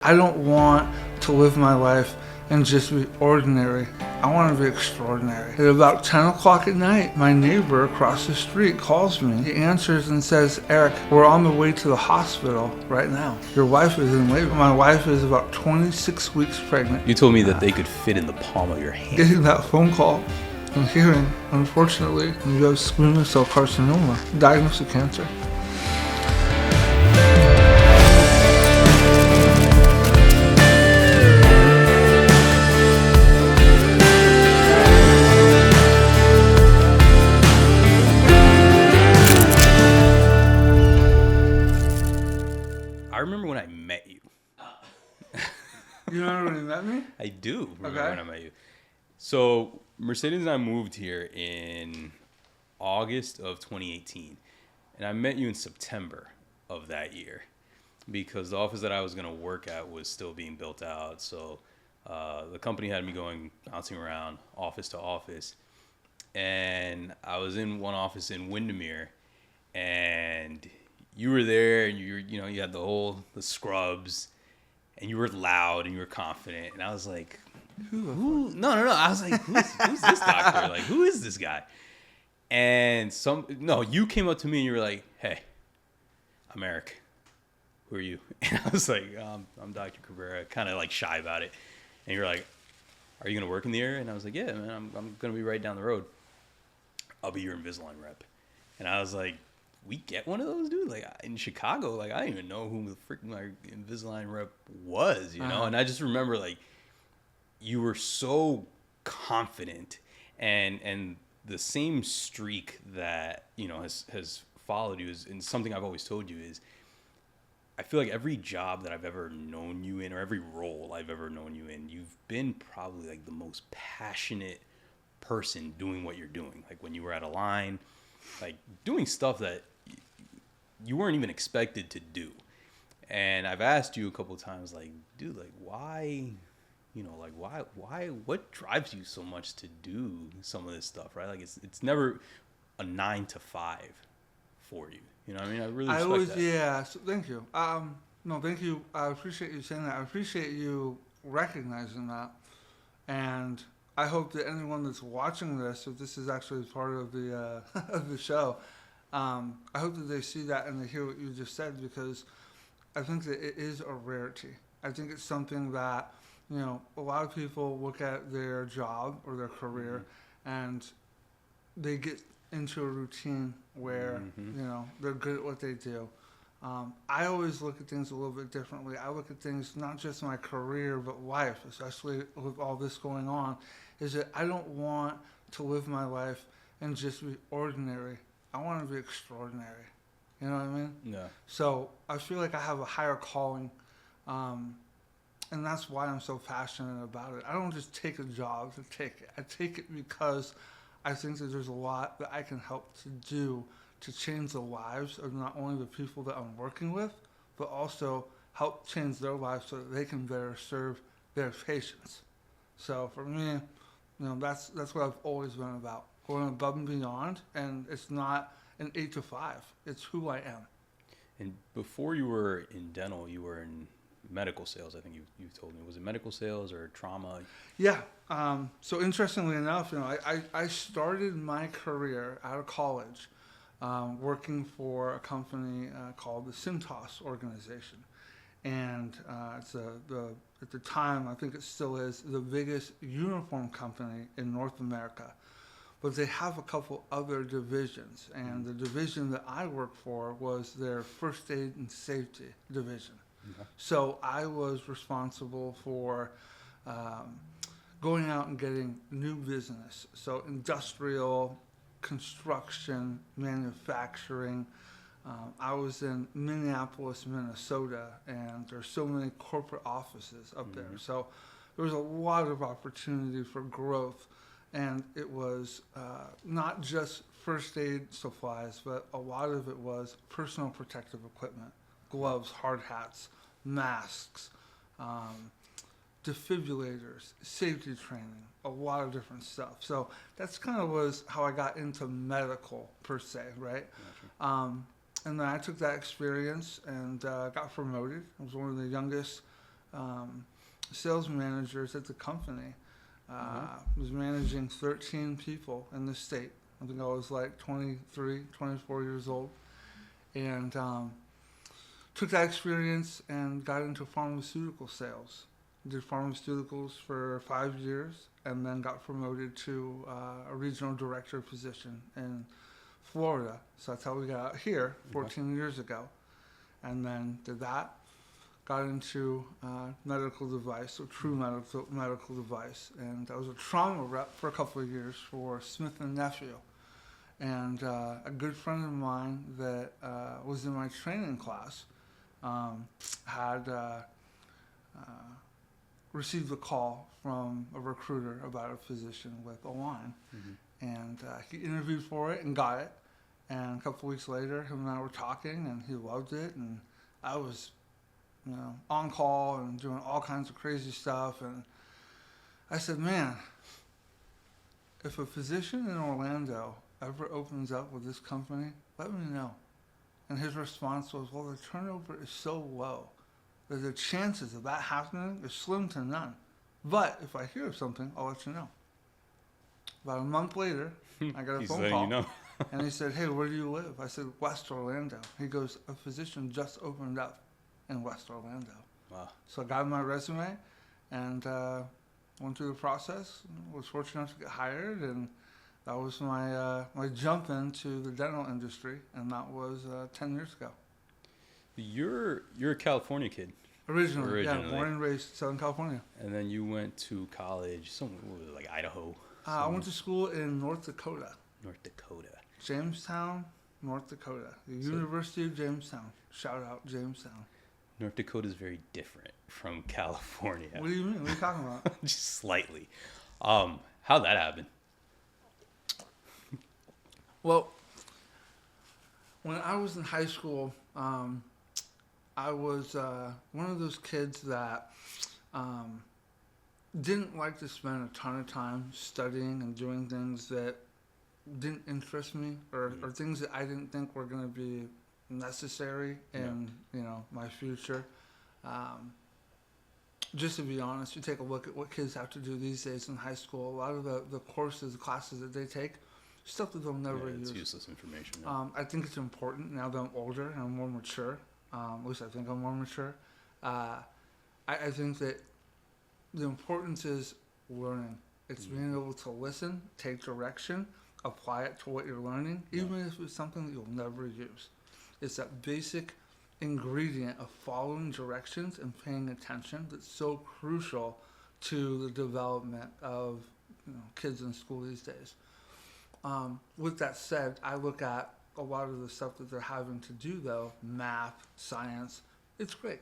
I don't want to live my life and just be ordinary. I want to be extraordinary. At about 10 o'clock at night, my neighbor across the street calls me. He answers and says, Eric, we're on the way to the hospital right now. Your wife is in labor. My wife is about 26 weeks pregnant. You told me that they could fit in the palm of your hand. Getting that phone call and hearing, unfortunately, you have squamous cell carcinoma, diagnosed with cancer. I remember when I met you. You remember when you met me? I do remember Okay. when I met you. So Mercedes and I moved here in August of 2018. And I met you in September of that year because the office that I was going to work at was still being built out. So the company had me bouncing around office to office. And I was in one office in Windermere, and you were there, and you had the scrubs, and you were loud and you were confident, and I was like, who? No. I was like, who's this doctor? Like, who is this guy? And you came up to me and you were like, hey, I'm Eric. Who are you? And I was like, I'm Dr. Cabrera, kind of like shy about it. And you're like, are you gonna work in the area? And I was like, yeah, man, I'm gonna be right down the road. I'll be your Invisalign rep. And I was like, we get one of those, dude? Like, in Chicago, like, I didn't even know who the freaking my Invisalign rep was, you know? And I just remember, like, you were so confident, and the same streak that, has followed you is, and something I've always told you is, I feel like every job that I've ever known you in, or every role I've ever known you in, you've been probably, like, the most passionate person doing what you're doing. Like, when you were at a line, like, doing stuff that you weren't even expected to do. And I've asked you a couple of times, like, dude, like, why, what drives you so much to do some of this stuff, right? Like, it's never a 9 to 5 for you. You know what I mean? I really respect that. Yeah, so thank you. No, thank you. I appreciate you saying that. I appreciate you recognizing that. And I hope that anyone that's watching this, if this is actually part of the of the show, I hope that they see that and they hear what you just said, because I think that it is a rarity. I think it's something that, a lot of people look at their job or their career and they get into a routine where, they're good at what they do. I always look at things a little bit differently. I look at things, not just my career, but life, especially with all this going on, is that I don't want to live my life and just be ordinary. I want to be extraordinary. You know what I mean? Yeah. So I feel like I have a higher calling, and that's why I'm so passionate about it. I don't just take a job to take it. I take it because I think that there's a lot that I can help to do to change the lives of not only the people that I'm working with, but also help change their lives so that they can better serve their patients. So for me, that's what I've always been about, going above and beyond, and it's not an 8 to 5. It's who I am. And before you were in dental, you were in medical sales. I think you've told me. Was it medical sales or trauma? Yeah. So interestingly enough, I started my career out of college working for a company called the Cintas organization. And it's at the time, I think it still is, the biggest uniform company in North America. But they have a couple other divisions. And the division that I worked for was their first aid and safety division. Okay. So I was responsible for going out and getting new business. So industrial, construction, manufacturing. I was in Minneapolis, Minnesota, and there's so many corporate offices up there. So there was a lot of opportunity for growth. And it was not just first aid supplies, but a lot of it was personal protective equipment, gloves, hard hats, masks, defibrillators, safety training, a lot of different stuff. So that's kind of was how I got into medical per se, right? Gotcha. And then I took that experience and got promoted. I was one of the youngest sales managers at the company. Was managing 13 people in the state. I think I was like 23, 24 years old. And took that experience and got into pharmaceutical sales. Did pharmaceuticals for 5 years and then got promoted to a regional director position in Florida. So that's how we got out here 14 years ago. And then did that. Got into medical device, so true medical device. And I was a trauma rep for a couple of years for Smith & Nephew. And a good friend of mine that was in my training class had received a call from a recruiter about a position with Align. And he interviewed for it and got it. And a couple weeks later, him and I were talking, and he loved it. And I was, on call and doing all kinds of crazy stuff. And I said, man, if a position in Orlando ever opens up with this company, let me know. And his response was, well, the turnover is so low that the chances of that happening is slim to none. But if I hear of something, I'll let you know. About a month later, I got a phone call. And he said, hey, where do you live? I said, West Orlando. He goes, a position just opened up in West Orlando. Wow. So I got my resume and went through the process. Was fortunate enough to get hired, and that was my my jump into the dental industry, and that was 10 years ago. You're a California kid. Originally, yeah, born and raised Southern California. And then you went to college, somewhere, what was it, like Idaho? I went to school in North Dakota. North Dakota. Jamestown, North Dakota. The University of Jamestown. Shout out Jamestown. North Dakota is very different from California. What do you mean? What are you talking about? Just slightly. How'd that happen? Well, when I was in high school, I was one of those kids that didn't like to spend a ton of time studying and doing things that didn't interest me or things that I didn't think were going to be necessary in my future. Just to be honest, you take a look at what kids have to do these days in high school. A lot of the courses, the classes that they take, stuff that they'll never use. It's useless information. I think it's important now that I'm older and I'm more mature. At least I think I'm more mature. I think that the importance is learning. It's being able to listen, take direction, apply it to what you're learning, even if it's something that you'll never use. It's that basic ingredient of following directions and paying attention that's so crucial to the development of kids in school these days. With that said, I look at a lot of the stuff that they're having to do, though, math, science, it's great.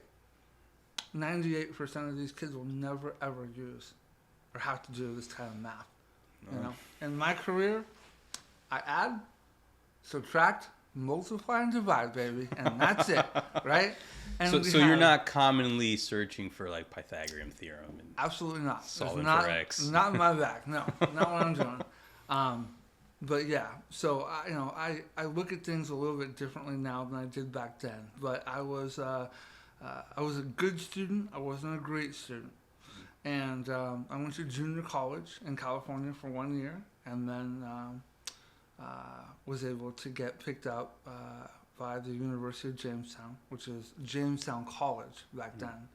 98% of these kids will never, ever use or have to do this kind of math. In my career, I add, subtract, multiply, and divide, baby, and that's it, right? And so you're not commonly searching for like Pythagorean theorem and absolutely not. Solving for X. Not in my bag. No, not what I'm doing. But yeah, so I look at things a little bit differently now than I did back then. But I was a good student. I wasn't a great student, and I went to junior college in California for 1 year, and then was able to get picked up by the University of Jamestown, which is Jamestown College back then.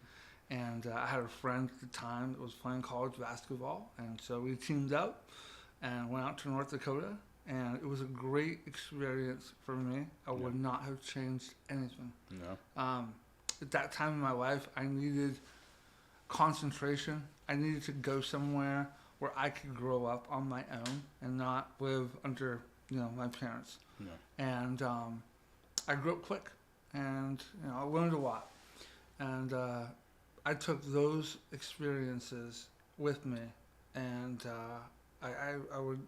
And I had a friend at the time that was playing college basketball, and so we teamed up and went out to North Dakota, and it was a great experience for me. I would not have changed anything. No. At that time in my life, I needed concentration. I needed to go somewhere where I could grow up on my own and not live under, my parents. No. And I grew up quick, and I learned a lot. And I took those experiences with me, and I would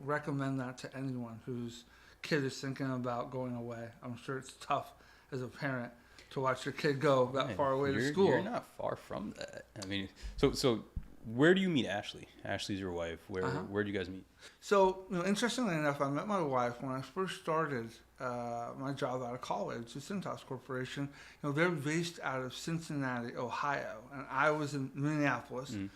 recommend that to anyone whose kid is thinking about going away. I'm sure it's tough as a parent to watch your kid go that far away to school. You're not far from that. I mean, so where do you meet Ashley? Ashley's your wife. Where do you guys meet? So, interestingly enough, I met my wife when I first started my job out of college, the Cintas Corporation. They're based out of Cincinnati, Ohio, and I was in Minneapolis. Mm.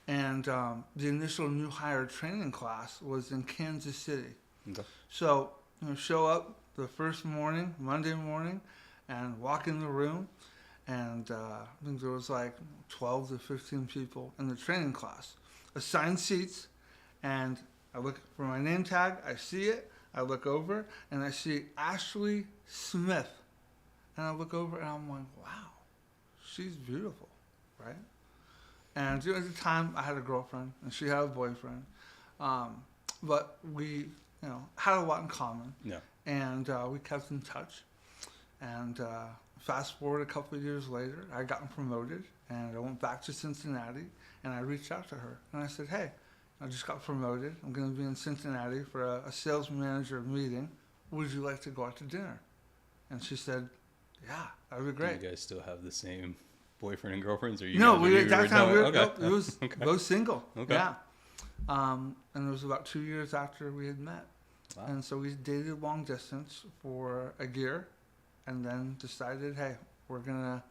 And the initial new hire training class was in Kansas City. Okay. So, show up the first morning, Monday morning, and walk in the room. And I think there was like 12 to 15 people in the training class. Assigned seats, and I look for my name tag, I see it, I look over, and I see Ashley Smith. And I look over, and I'm like, wow, she's beautiful, right? And at the time, I had a girlfriend, and she had a boyfriend. But we, had a lot in common. Yeah. And we kept in touch. And fast forward a couple of years later, I got promoted, and I went back to Cincinnati, and I reached out to her. And I said, hey, I just got promoted. I'm going to be in Cincinnati for a sales manager meeting. Would you like to go out to dinner? And she said, yeah, that would be great. Do you guys still have the same boyfriend and girlfriends? Or At that time, okay. it was Okay. both single. Okay. Yeah. And it was about 2 years after we had met. Wow. And so we dated long distance for a year, and then decided, hey, we're gonna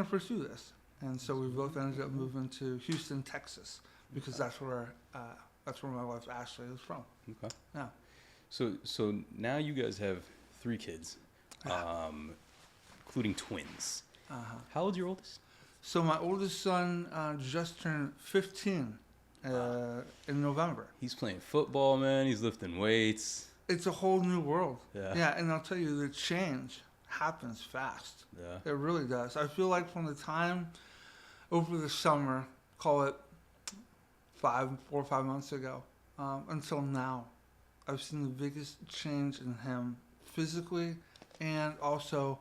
pursue this. And so we both ended up moving to Houston, Texas, because that's where my wife Ashley is from. Okay. Yeah. So now you guys have 3 kids, including twins. Uh-huh. How old's your oldest? So my oldest son just turned 15 in November. He's playing football, man. He's lifting weights. It's a whole new world. Yeah. Yeah, and I'll tell you, the change happens fast. Yeah. It really does. I feel like from the time over the summer, call it 4 or 5 months ago, until now, I've seen the biggest change in him physically and also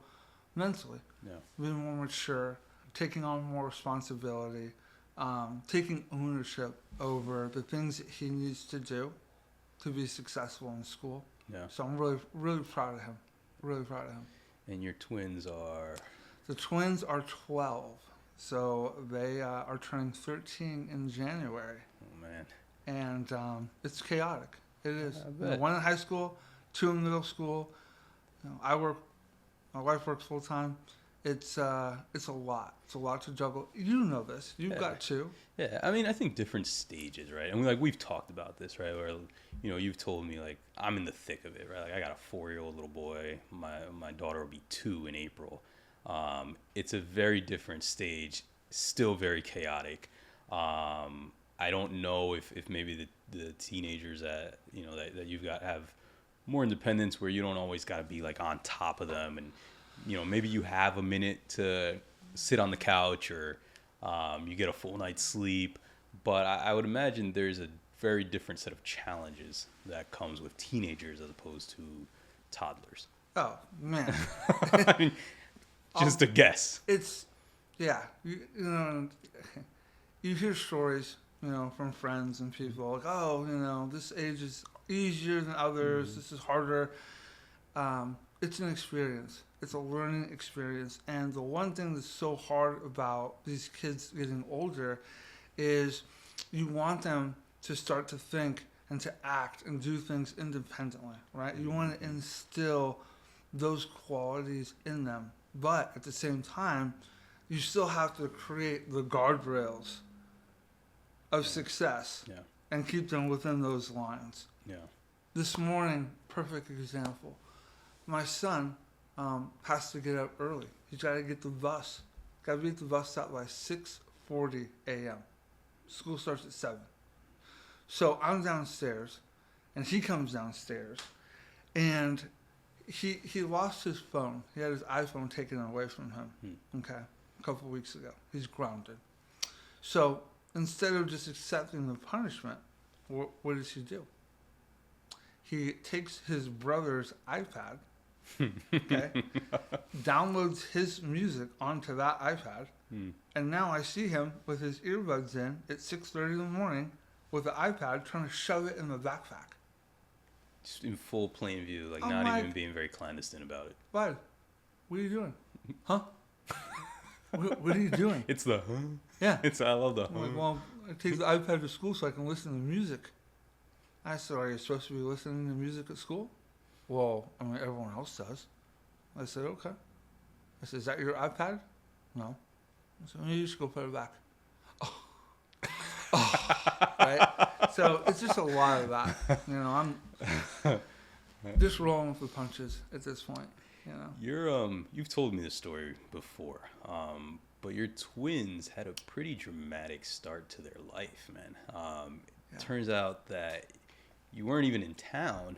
mentally. Yeah. Being more mature, taking on more responsibility, taking ownership over the things that he needs to do to be successful in school. Yeah. So I'm really, really proud of him. Really proud of him. And your twins are? The twins are 12. So they are turning 13 in January. Oh, man. And it's chaotic. It is. I bet. 1 in high school, 2 in middle school. My wife works full time. It's a lot. It's a lot to juggle. You know this. You've got 2. Yeah, I mean, I think different stages, right? And we've talked about this, right? Where, you've told me, like, I'm in the thick of it, right? Like, I got a 4-year-old little boy. My daughter will be 2 in April. It's a very different stage, still very chaotic. I don't know if maybe the teenagers that you've got have more independence, where you don't always got to be like on top of them, and maybe you have a minute to sit on the couch, or you get a full night's sleep. But I would imagine there's a very different set of challenges that comes with teenagers as opposed to toddlers. Oh, man. I mean, just a guess. It's, yeah. You hear stories, from friends and people like, oh, this age is easier than others. Mm-hmm. This is harder. It's an experience. It's a learning experience. And the one thing that's so hard about these kids getting older is you want them to start to think and to act and do things independently, right? You want to instill those qualities in them. But at the same time, you still have to create the guardrails of success, and keep them within those lines. Yeah. This morning, perfect example. My son has to get up early. He's got to get the bus. Got to be at the bus stop by 6:40 a.m. School starts at 7. So I'm downstairs, and he comes downstairs, and he lost his phone. He had his iPhone taken away from him. Okay, a couple of weeks ago. He's grounded. So instead of just accepting the punishment, what does he do? He takes his brother's iPad, okay, downloads his music onto that iPad, and now I see him with his earbuds in at 6:30 in the morning with the iPad trying to shove it in the backpack. Just in full plain view, like I'm not like, even being very clandestine about it. Bud, what are you doing? Huh? what are you doing? It's the Yeah. I love the I'm like, well, I take the iPad to school so I can listen to music. I said, are you supposed to be listening to music at school? Well, I mean, everyone else does. I said, okay. I said, is that your iPad? No. I said, well, you should go put it back. Right? So it's just a lot of that. You know, I'm just rolling with the punches at this point. You know. you've told me this story before, but your twins had a pretty dramatic start to their life, man. Yeah. Turns out that you weren't even in town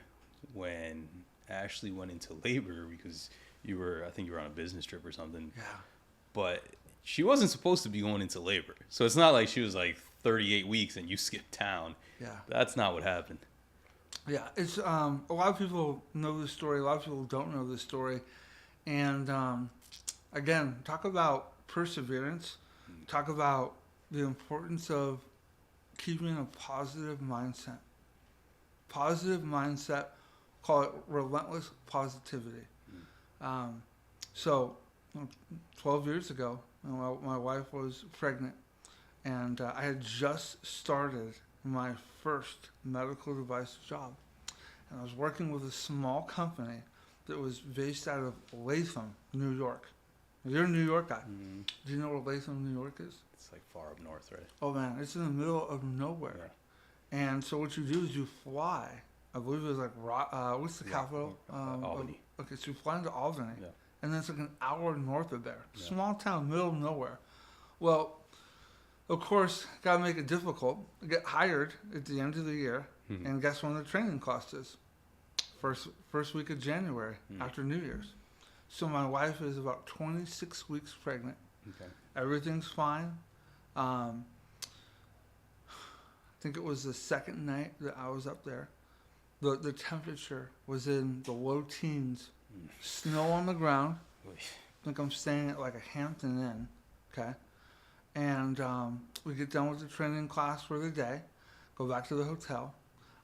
when Ashley went into labor because I think you were on a business trip or something. Yeah. But she wasn't supposed to be going into labor. So it's not like she was like 38 weeks and you skipped town. Yeah. That's not what happened. Yeah, it's a lot of people know this story. A lot of people don't know this story, and again, talk about perseverance. Talk about the importance of keeping a positive mindset. Positive mindset. Call it relentless positivity. So, 12 years ago, my wife was pregnant, and I had just started my first medical device job. And I was working with a small company that was based out of Latham, New York. You're a New York guy. Mm-hmm. Do you know where Latham, New York is? It's like far up north, right? Oh man, it's in the middle of nowhere. Yeah. And so what you do is you fly. I believe it was like, what's the capital? Albany. Okay, so you fly into Albany. Yeah. And then it's like an hour north of there. Yeah. Small town, middle of nowhere. Well, of course, got to make it difficult. I get hired at the end of the year, Mhm. and guess when the training class is? First week of January, after New Year's. So my wife is about 26 weeks pregnant. Okay. Everything's fine. I think it was the second night that I was up there. The temperature was in the low teens. Snow on the ground. I think I'm staying at like a Hampton Inn. Okay. And we get done with the training class for the day, go back to the hotel.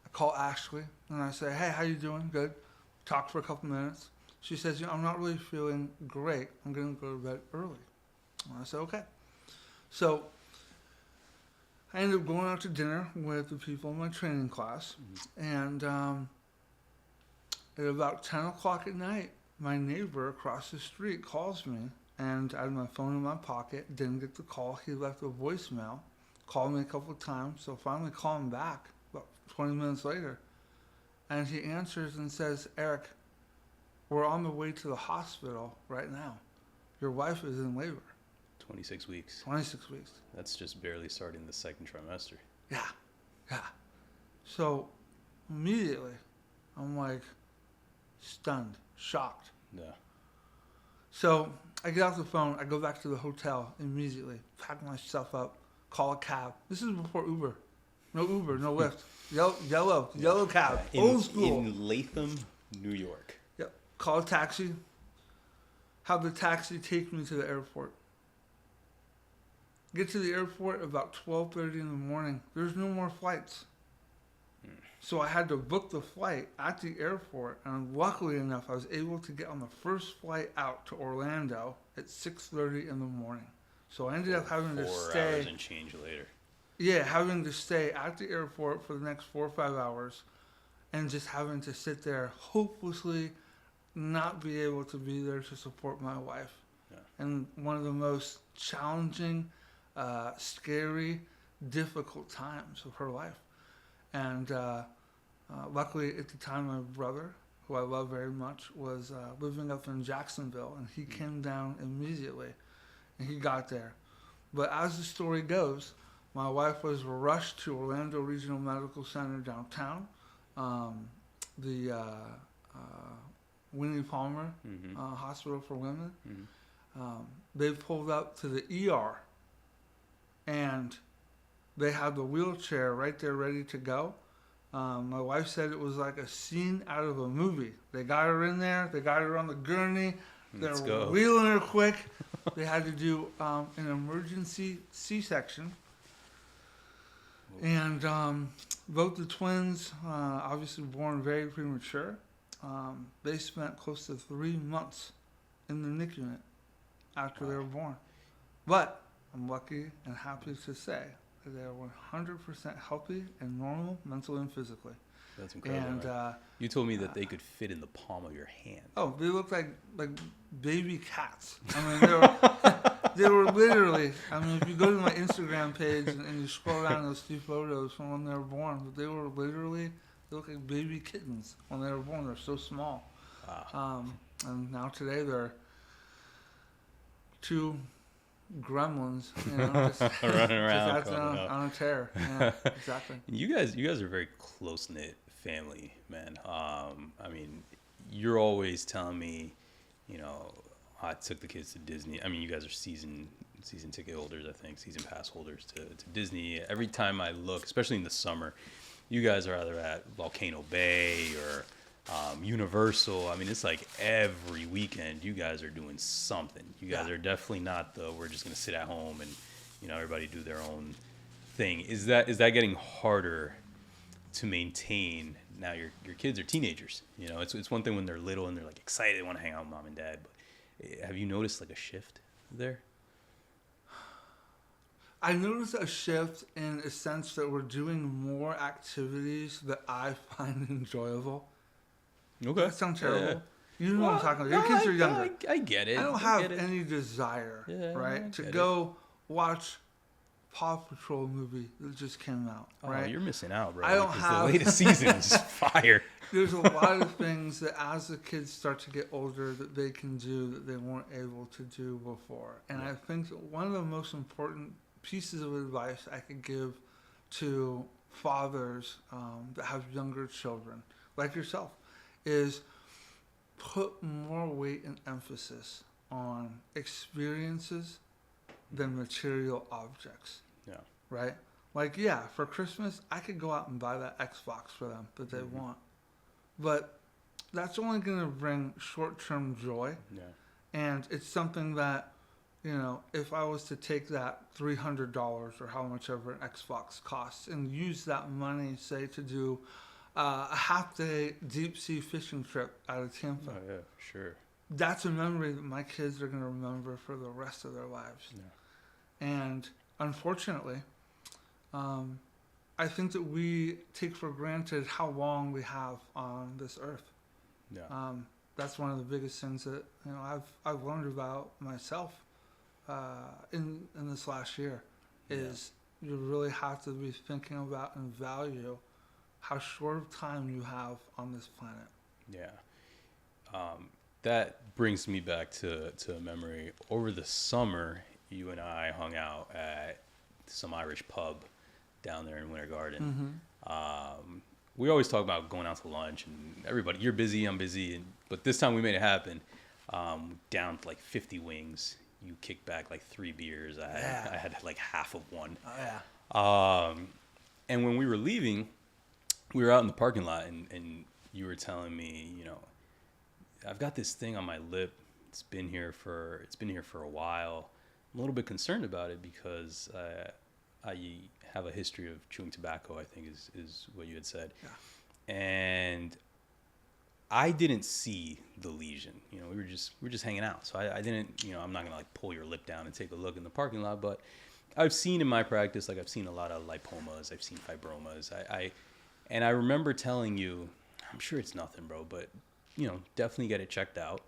I call Ashley and I say, hey, how you doing? Good. Talk for a couple minutes. She says, I'm not really feeling great. I'm going to go to bed early. And I said, okay. So I ended up going out to dinner with the people in my training class. And at about 10 o'clock at night, my neighbor across the street calls me. And I had my phone in my pocket, didn't get the call. He left a voicemail, called me a couple of times, so finally called him back about 20 minutes later. And he answers and says, Eric, we're on the way to the hospital right now. Your wife is in labor. 26 weeks. 26 weeks. That's just barely starting the second trimester. Yeah, yeah. So immediately, I'm like stunned, shocked. Yeah. So I get off the phone, I go back to the hotel immediately, pack my stuff up, call a cab. This is before Uber. No Uber, no Lyft. Yellow cab, old school. In Latham, New York. Yep. Call a taxi, have the taxi take me to the airport. Get to the airport about 12:30 in the morning. There's no more flights. So I had to book the flight at the airport, and luckily enough, I was able to get on the first flight out to Orlando at 6:30 in the morning. So I ended up having to 4 stay. hours and change later. Yeah, having to stay at the airport for the next 4 or 5 hours, and just having to sit there hopelessly, not be able to be there to support my wife. Yeah. And one of the most challenging, scary, difficult times of her life. And luckily, at the time, my brother, who I love very much, was living up in Jacksonville, and he came down immediately, and he got there. But as the story goes, my wife was rushed to Orlando Regional Medical Center downtown. The Winnie Palmer Hospital for Women. They pulled up to the ER, and they had the wheelchair right there ready to go. My wife said it was like a scene out of a movie. They got her in there. They got her on the gurney. They're wheeling her quick. They had to do an emergency C-section. And both the twins, obviously born very premature, they spent close to 3 months in the NICU unit after they were born. But I'm lucky and happy to say that they are 100% healthy and normal mentally and physically. That's incredible. And man. You told me that they could fit in the palm of your hand. oh, they look like baby cats. I mean, they were literally. I mean, if you go to my Instagram page and you scroll down, you'll see photos from when they were born. But they were literally. They look like baby kittens when they were born. They're so small. Wow. And now today they're two gremlins, you know, just running around, just on a tear. Yeah, exactly. You guys are a very close knit family, man. I mean, you're always telling me, you know, I took the kids to Disney. I mean, you guys are season ticket holders, I think, season pass holders to Disney. Every time I look, especially in the summer, you guys are either at Volcano Bay or Universal. I mean, it's like every weekend you guys are doing something. You guys are definitely not we're just going to sit at home and, you know, everybody do their own thing. Is that getting harder to maintain now? Your kids are teenagers. You know, it's one thing when they're little and they're like excited, they want to hang out with mom and dad. But have you noticed like a shift there? I noticed a shift in a sense that we're doing more activities that I find enjoyable. Okay. That sounds terrible. Yeah. You know what I'm talking about. Your kids are younger. I get it. I don't have any desire, right, to go watch Paw Patrol movie that just came out, right? Oh, you're missing out, bro. I don't have... The latest season is fire. There's a lot of things that as the kids start to get older that they can do that they weren't able to do before. And I think that one of the most important pieces of advice I could give to fathers that have younger children, like yourself, is put more weight and emphasis on experiences than material objects. Yeah. Right? Like, yeah, for Christmas, I could go out and buy that Xbox for them that they want. But that's only going to bring short-term joy. Yeah. And it's something that, you know, if I was to take that $300 or how much ever an Xbox costs and use that money, say, to do a half-day deep-sea fishing trip out of Tampa. Oh, yeah, sure. That's a memory that my kids are going to remember for the rest of their lives. Yeah. And unfortunately, I think that we take for granted how long we have on this earth. Yeah. That's one of the biggest things that, you know, I've learned about myself in this last year is you really have to be thinking about and value how short of time you have on this planet. Yeah. That brings me back to a memory. Over the summer, you and I hung out at some Irish pub down there in Winter Garden. Mm-hmm. We always talk about going out to lunch, and everybody, you're busy, I'm busy, but this time we made it happen. Down to like 50 wings. You kicked back like 3 beers. I had like half of one. Oh, yeah. And when we were leaving, we were out in the parking lot, and you were telling me, you know, I've got this thing on my lip. It's been here for a while. I'm a little bit concerned about it because I have a history of chewing tobacco, I think is what you had said. Yeah. And I didn't see the lesion. You know, we were just hanging out. So I didn't, you know, I'm not going to like pull your lip down and take a look in the parking lot, but I've seen in my practice, like I've seen a lot of lipomas, I've seen fibromas. And I remember telling you, I'm sure it's nothing, bro, but you know, definitely get it checked out.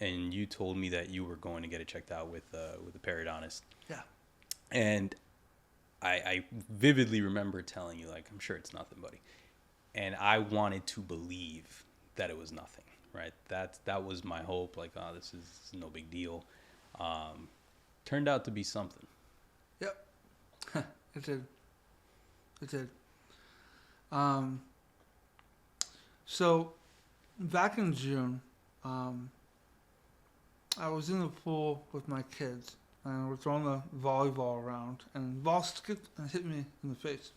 And you told me that you were going to get it checked out with a periodontist. Yeah. And I vividly remember telling you, like, I'm sure it's nothing, buddy. And I wanted to believe that it was nothing, right? That was my hope. Like, oh, this is no big deal. Turned out to be something. Yep. It did. It did. So back in June, I was in the pool with my kids, and we're throwing the volleyball around, and the ball skipped and hit me in the face.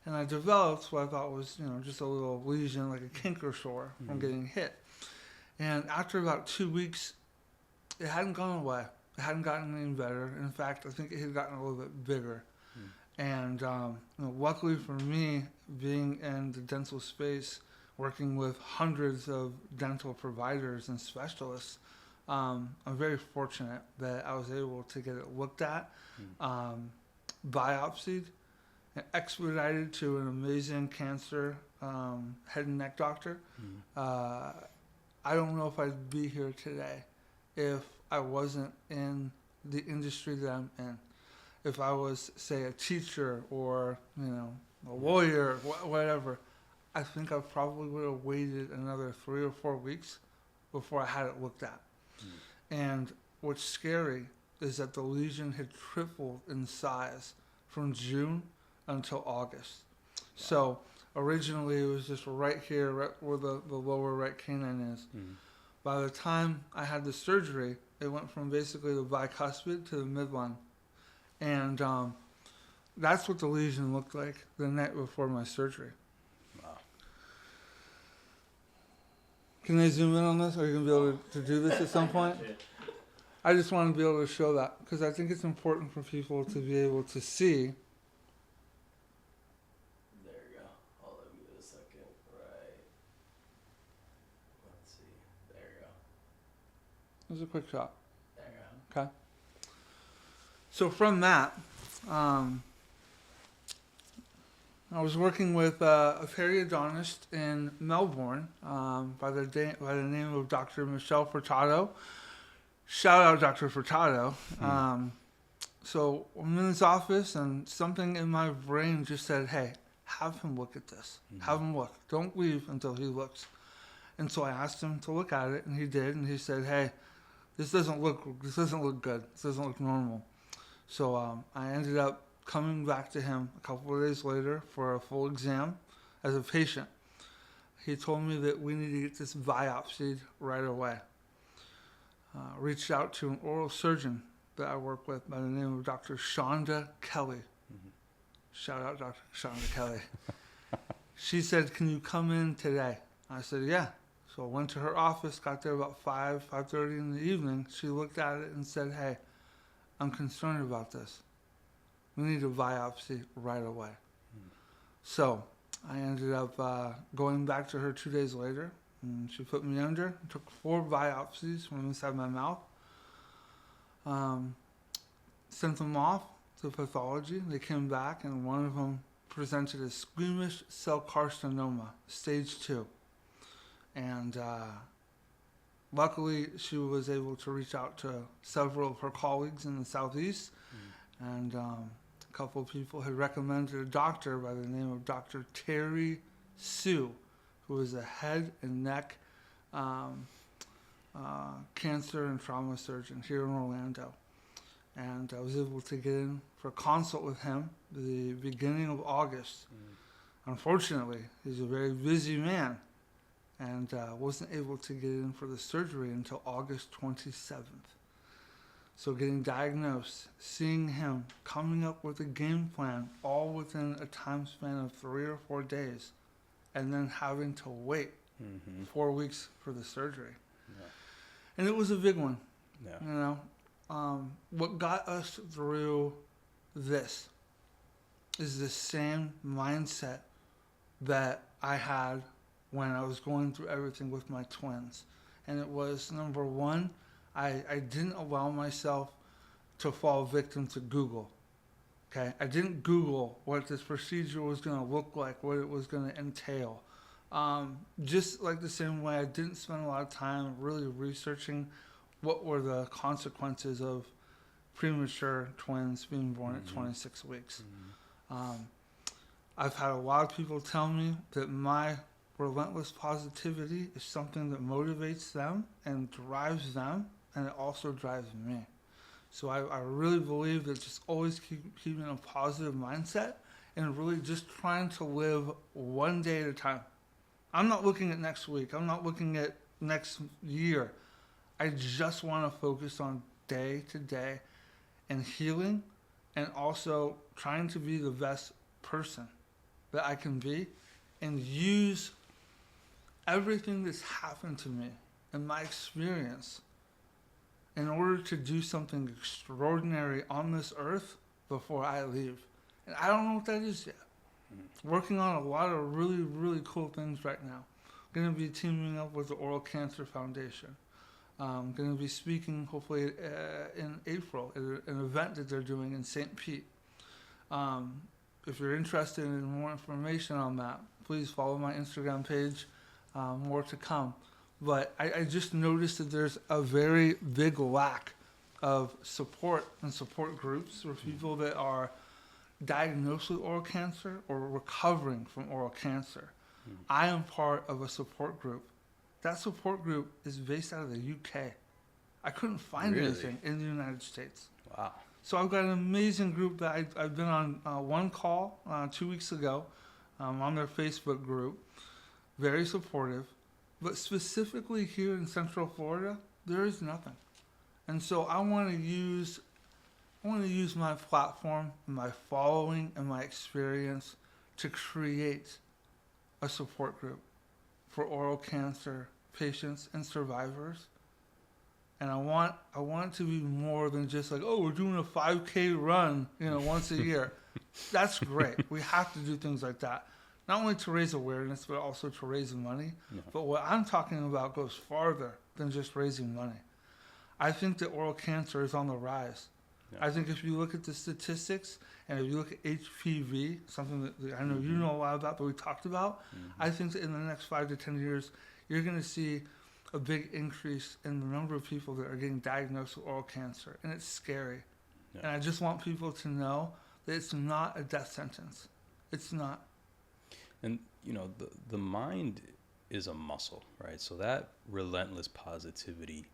And I developed what I thought was, you know, just a little lesion, like a kink or sore from getting hit. And after about 2 weeks, it hadn't gone away. It hadn't gotten any better. In fact, I think it had gotten a little bit bigger. And you know, luckily for me, being in the dental space, working with hundreds of dental providers and specialists, I'm very fortunate that I was able to get it looked at, biopsied, and expedited to an amazing cancer head and neck doctor. I don't know if I'd be here today if I wasn't in the industry that I'm in. If I was, say, a teacher or, a lawyer, whatever, I think I probably would have waited another 3 or 4 weeks before I had it looked at. And what's scary is that the lesion had tripled in size from June until August. So originally it was just right here, right where the lower right canine is. By the time I had the surgery, it went from basically the bicuspid to the midline. And that's what the lesion looked like the night before my surgery. Wow. Can they zoom in on this? Are you going to be able to do this at some point? I just want to be able to show that because I think it's important for people to be able to see. There you go. Hold on, give it a second. Right. Let's see. There you go. There's a quick shot. There you go. Okay. So from that, I was working with a periodontist in Melbourne by the name of Dr. Michelle Furtado. Shout out Dr. Furtado. So I'm in his office and something in my brain just said, hey, have him look at this. Have him look. Don't leave until he looks. And so I asked him to look at it and he did. And he said, hey, this doesn't look good. This doesn't look normal. So I ended up coming back to him a couple of days later for a full exam as a patient. He told me that we need to get this biopsied right away. Reached out to an oral surgeon that I work with by the name of Dr. Shonda Kelly. Shout out Dr. Shonda Kelly. She said, can you come in today? I said, yeah. So I went to her office, got there about 5:30 in the evening. She looked at it and said, hey, I'm concerned about this. We need a biopsy right away. So I ended up going back to her 2 days later, and she put me under, took 4 biopsies from inside my mouth, sent them off to pathology. They came back, and one of them presented as squamous cell carcinoma, stage 2. And luckily, she was able to reach out to several of her colleagues in the Southeast, and a couple of people had recommended a doctor by the name of Dr. Terry Sue, who is a head and neck cancer and trauma surgeon here in Orlando. And I was able to get in for a consult with him the beginning of August. Unfortunately, he's a very busy man, and wasn't able to get in for the surgery until August 27th. So getting diagnosed, seeing him, coming up with a game plan, all within a time span of 3 or 4 days, and then having to wait 4 weeks for the surgery. And it was a big one. What got us through this is the same mindset that I had when I was going through everything with my twins. And it was, number one, I didn't allow myself to fall victim to Google. Okay, I didn't Google what this procedure was going to look like, what it was going to entail. Just like the same way I didn't spend a lot of time really researching what were the consequences of premature twins being born at 26 weeks. I've had a lot of people tell me that my relentless positivity is something that motivates them and drives them, and it also drives me. So I really believe that just always keeping a positive mindset and really just trying to live one day at a time. I'm not looking at next week. I'm not looking at next year. I just want to focus on day to day and healing, and also trying to be the best person that I can be, and use everything that's happened to me and my experience in order to do something extraordinary on this earth before I leave. And I don't know what that is yet. Working on a lot of really, really cool things right now. Going to be teaming up with the Oral Cancer Foundation. I'm going to be speaking hopefully in April at an event that they're doing in St. Pete. If you're interested in more information on that, please follow my Instagram page. More to come. But I just noticed that there's a very big lack of support and support groups for people that are diagnosed with oral cancer or recovering from oral cancer. I am part of a support group. That support group is based out of the UK. I couldn't find Really? anything in the United States. Wow. So I've got an amazing group that I've been on one call 2 weeks ago on their Facebook group. Very supportive. But specifically here in Central Florida, there is nothing. And so I want to use my platform, and my following, and my experience to create a support group for oral cancer patients and survivors. And I want it to be more than just like, oh, we're doing a 5K run, once a year. That's great. We have to do things like that. Not only to raise awareness, but also to raise money. No. But what I'm talking about goes farther than just raising money. I think that oral cancer is on the rise. Yeah. I think if you look at the statistics, and if you look at HPV, something that I know you know a lot about, but we talked about, I think that in the next 5 to 10 years, you're going to see a big increase in the number of people that are getting diagnosed with oral cancer, and it's scary. Yeah. And I just want people to know that it's not a death sentence. It's not. And the mind is a muscle, right? So that relentless positivity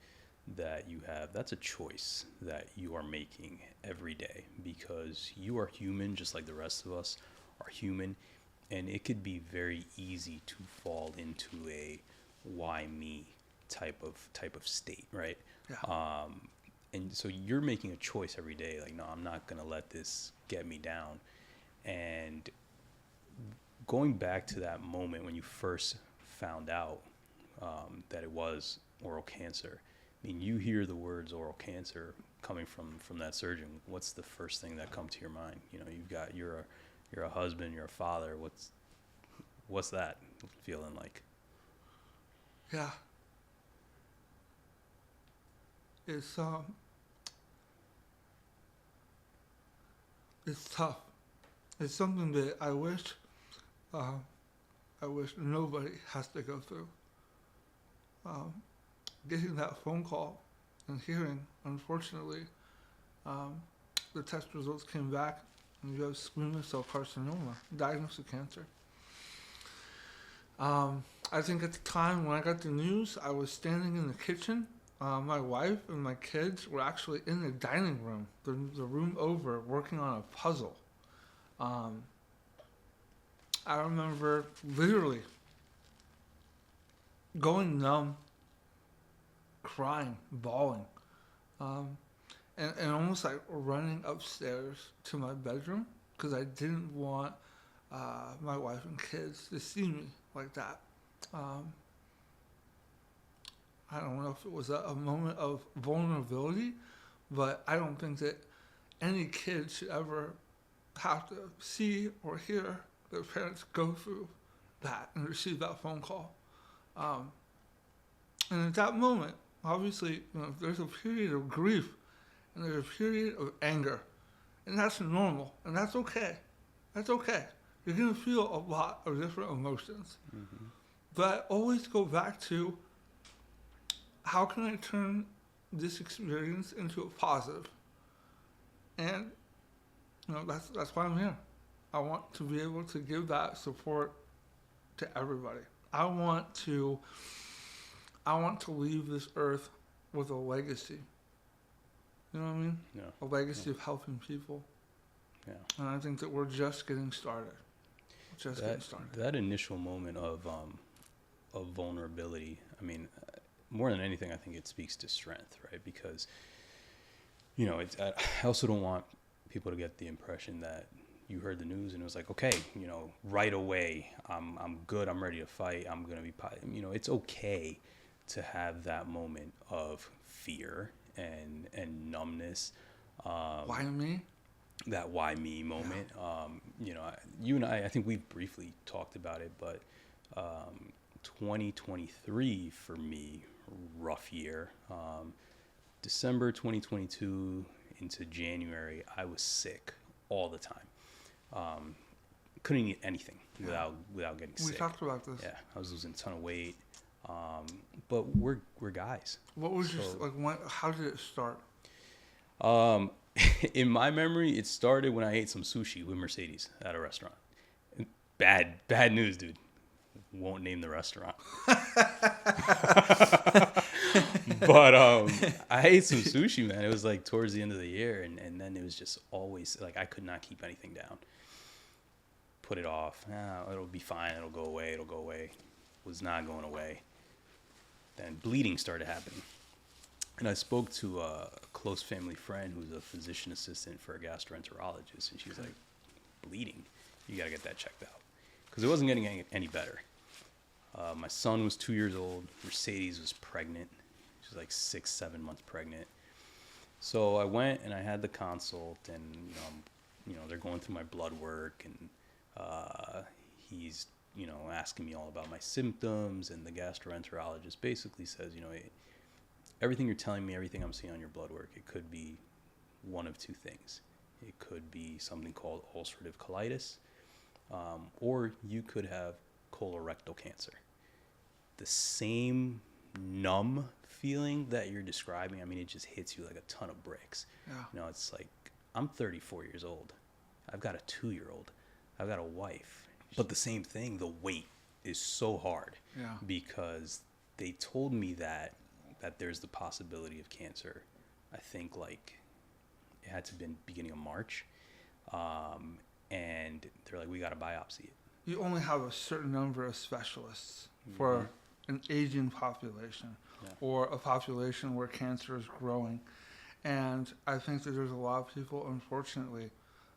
that you have, that's a choice that you are making every day, because you are human just like the rest of us are human, and it could be very easy to fall into a why me type of state, right? Yeah. And so you're making a choice every day, like, no, I'm not gonna let this get me down. And going back to that moment when you first found out that it was oral cancer, I mean, you hear the words oral cancer coming from that surgeon. What's the first thing that comes to your mind? You're a husband, you're a father. What's that feeling like? Yeah. It's tough. It's something that I wish nobody has to go through. Getting that phone call and hearing, unfortunately, the test results came back and you have squamous cell carcinoma, diagnosed with cancer. I think at the time when I got the news, I was standing in the kitchen. My wife and my kids were actually in the dining room, the room over, working on a puzzle. I remember literally going numb, crying, bawling, and almost like running upstairs to my bedroom because I didn't want my wife and kids to see me like that. I don't know if it was a moment of vulnerability, but I don't think that any kid should ever have to see or hear their parents go through that and receive that phone call. And at that moment, obviously, there's a period of grief and there's a period of anger, and that's normal, and that's okay. That's okay. You're gonna feel a lot of different emotions, but I always go back to how can I turn this experience into a positive? And that's why I'm here. I want to be able to give that support to everybody. I want to leave this earth with a legacy. You know what I mean? Yeah. A legacy of helping people. Yeah. And I think that we're just getting started. Getting started. That initial moment of vulnerability, I mean, more than anything, I think it speaks to strength, right? Because, I also don't want people to get the impression that you heard the news and it was like, okay, right away, I'm good, I'm ready to fight, I'm gonna be, it's okay to have that moment of fear and numbness. Why me? That why me moment. You and I think we've briefly talked about it, but 2023 for me rough year. December 2022 into January, I was sick all the time. Couldn't eat anything without getting We sick. talked about this. Yeah, I was losing a ton of weight. But we're guys. What was your, So- like, how did it start? In my memory, it started when I ate some sushi with Mercedes at a restaurant. Bad news, dude. Won't name the restaurant. But I ate some sushi, man. It was like towards the end of the year, and then it was just always like I could not keep anything down. Put it off. It'll be fine. It'll go away. It'll go away. Was not going away. Then bleeding started happening. And I spoke to a close family friend who's a physician assistant for a gastroenterologist, and she's like, bleeding? You got to get that checked out. Because it wasn't getting any better. My son was 2 years old. Mercedes was pregnant. She was like 6-7 months pregnant. So I went and I had the consult, and they're going through my blood work, and he's asking me all about my symptoms, and the gastroenterologist basically says, everything you're telling me, everything I'm seeing on your blood work, it could be one of two things. It could be something called ulcerative colitis, or you could have colorectal cancer. The same numb feeling that you're describing, I mean, it just hits you like a ton of bricks. Yeah. It's like, I'm 34 years old. I've got a 2-year-old. I've got a wife. But the same thing, the weight is so hard. Yeah. Because they told me that there's the possibility of cancer. I think like it had to be beginning of March. And they're like, we got to biopsy it. You only have a certain number of specialists for an aging population or a population where cancer is growing. And I think that there's a lot of people, unfortunately,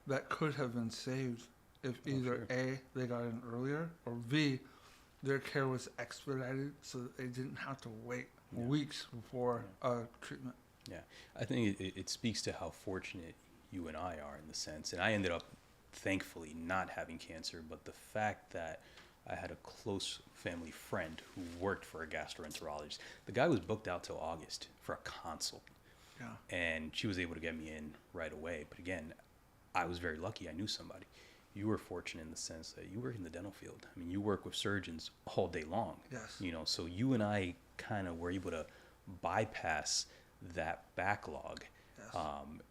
that could have been saved if either A, they got in earlier, or B, their care was expedited so that they didn't have to wait weeks before treatment. Yeah, I think it speaks to how fortunate you and I are in the sense, and I ended up thankfully not having cancer, but the fact that I had a close family friend who worked for a gastroenterologist. The guy was booked out till August for a consult. Yeah. And she was able to get me in right away. But again, I was very lucky. I knew somebody. You were fortunate in the sense that you work in the dental field. I mean, you work with surgeons all day long. Yes. So you and I kind of were able to bypass that backlog. Yes.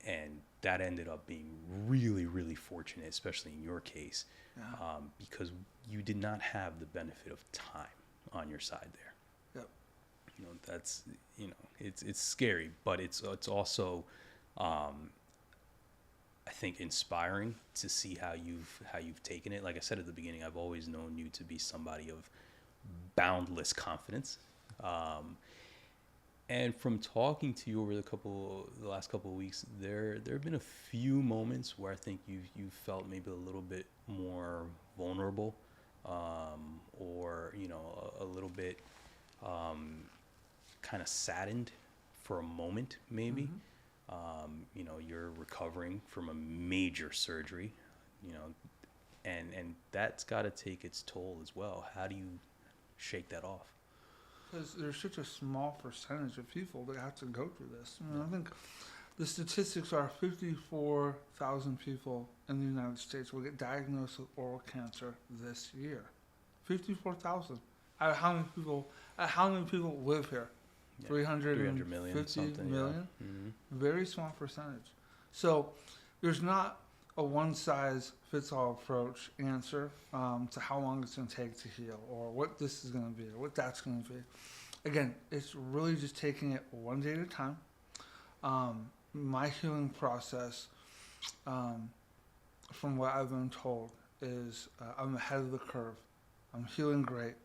And that ended up being really, really fortunate, especially in your case, because you did not have the benefit of time on your side there. Yep. That's, it's scary, but it's also, I think, inspiring to see how you've taken it. Like I said at the beginning, I've always known you to be somebody of boundless confidence. And from talking to you over the last couple of weeks, there have been a few moments where I think you felt maybe a little bit more vulnerable, or a little bit kind of saddened for a moment, maybe. You're recovering from a major surgery, and that's got to take its toll as well. How do you shake that off? Because there's such a small percentage of people that have to go through this. I think the statistics are 54,000 people in the United States will get diagnosed with oral cancer this year. 54,000. Out of how many people live here? 300 million, something. Million? Yeah. Mm-hmm. Very small percentage. So there's not a one-size-fits-all approach answer to how long it's going to take to heal, or what this is going to be, or what that's going to be. Again, it's really just taking it one day at a time. My healing process, from what I've been told, is I'm ahead of the curve. I'm healing great.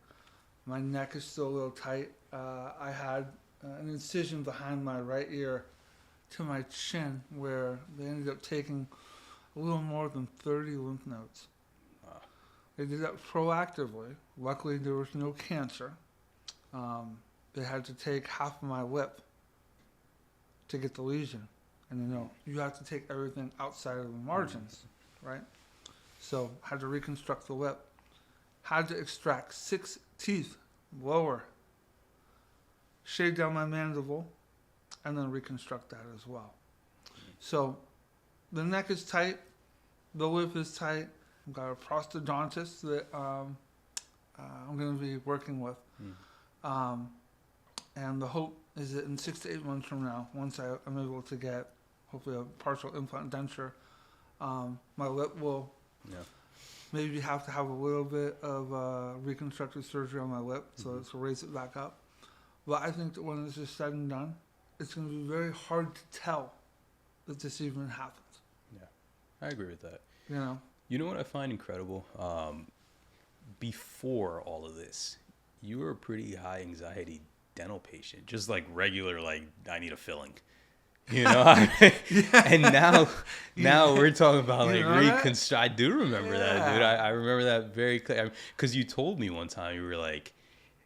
My neck is still a little tight. I had an incision behind my right ear to my chin where they ended up taking a little more than 30 lymph nodes. Wow. They did that proactively. Luckily, there was no cancer. They had to take half of my lip to get the lesion. And you have to take everything outside of the margins, right? So had to reconstruct the lip. Had to extract 6 teeth lower. shave down my mandible, and then reconstruct that as well. So the neck is tight, the lip is tight. I've got a prosthodontist that I'm going to be working with. And the hope is that in 6 to 8 months from now, once I'm able to get hopefully a partial implant denture, my lip will maybe have to have a little bit of reconstructive surgery on my lip so to raise it back up. But I think that when this is said and done, it's going to be very hard to tell that this even happens. Yeah, I agree with that. You know? You know what I find incredible? Before all of this, you were a pretty high anxiety dental patient, just like regular, like I need a filling. You know, and now we're talking about like reconstruct. I do remember that, dude. I remember that very clear because you told me one time you were like,